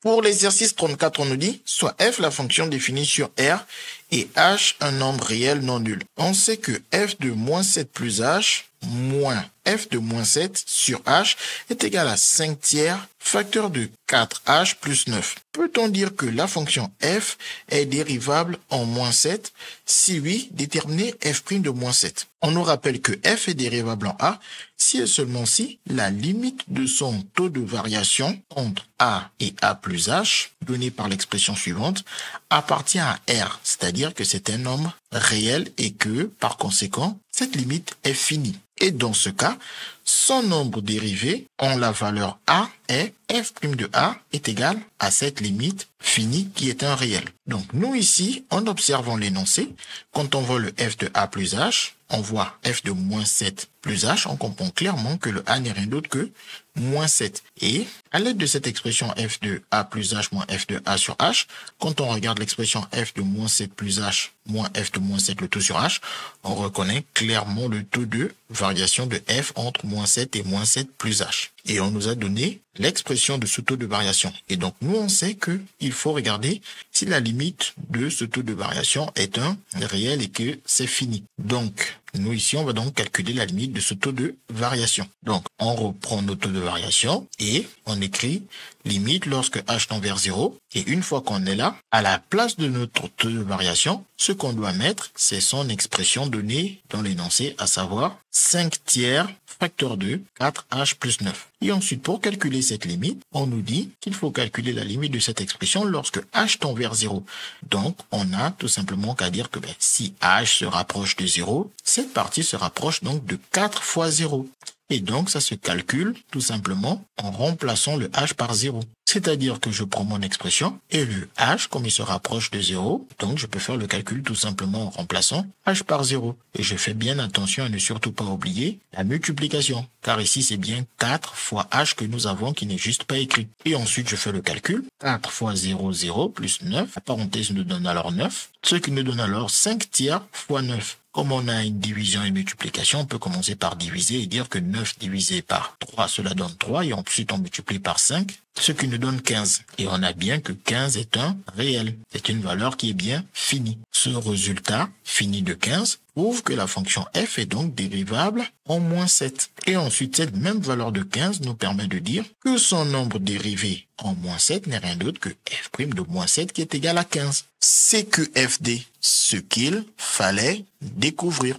Pour l'exercice 34, on nous dit soit f la fonction définie sur R et h un nombre réel non nul. On sait que f de moins 7 plus h moins f de moins 7 sur h est égal à 5 tiers facteur de 4h plus 9. Peut-on dire que la fonction f est dérivable en moins 7? Si oui, déterminez f' de moins 7. On nous rappelle que f est dérivable en a si et seulement si la limite de son taux de variation entre a et a plus h, donné par l'expression suivante, appartient à R, c'est-à-dire que c'est un nombre réel et que, par conséquent, cette limite est finie. Et dans ce cas, son nombre dérivé en la valeur a est f' de a est égal à cette limite finie qui est un réel. Donc nous ici, en observant l'énoncé, quand on voit le f de a plus h, on voit f de moins 7 plus h, on comprend clairement que le a n'est rien d'autre que moins 7. Et à l'aide de cette expression f de a plus h moins f de a sur h, quand on regarde l'expression f de moins 7 plus h moins f de moins 7 le tout sur h, on reconnaît clairement le taux de variation de f entre moins 7 et moins 7 plus h. Et on nous a donné l'expression de ce taux de variation. Et donc nous on sait que il faut regarder si la limite de ce taux de variation est un réel et que c'est fini. Donc nous ici on va donc calculer la limite de ce taux de variation. Donc on reprend nos taux de variation et on écrit limite lorsque h tend vers 0. Et une fois qu'on est là, à la place de notre taux de variation, ce qu'on doit mettre, c'est son expression donnée dans l'énoncé, à savoir 5 tiers facteur de 4h plus 9. Et ensuite, pour calculer cette limite, on nous dit qu'il faut calculer la limite de cette expression lorsque h tend vers 0. Donc, on a tout simplement qu'à dire que si h se rapproche de 0, cette partie se rapproche donc de 4 fois 0. Et donc, ça se calcule tout simplement en remplaçant le h par 0. C'est-à-dire que je prends mon expression et le h, comme il se rapproche de 0, donc je peux faire le calcul tout simplement en remplaçant h par 0. Et je fais bien attention à ne surtout pas oublier la multiplication, car ici c'est bien 4 fois h que nous avons qui n'est juste pas écrit. Et ensuite je fais le calcul, 4 fois 0, 0 plus 9, la parenthèse nous donne alors 9, ce qui nous donne alors 5 tiers fois 9. Comme on a une division et une multiplication, on peut commencer par diviser et dire que 9 divisé par 3, cela donne 3, et ensuite on multiplie par 5, ce qui nous donne 15. Et on a bien que 15 est un réel. C'est une valeur qui est bien finie. Ce résultat fini de 15 prouve que la fonction f est donc dérivable en moins 7. Et ensuite, cette même valeur de 15 nous permet de dire que son nombre dérivé en moins 7 n'est rien d'autre que f' de moins 7 qui est égal à 15. C'est que fd ce qu'il fallait découvrir.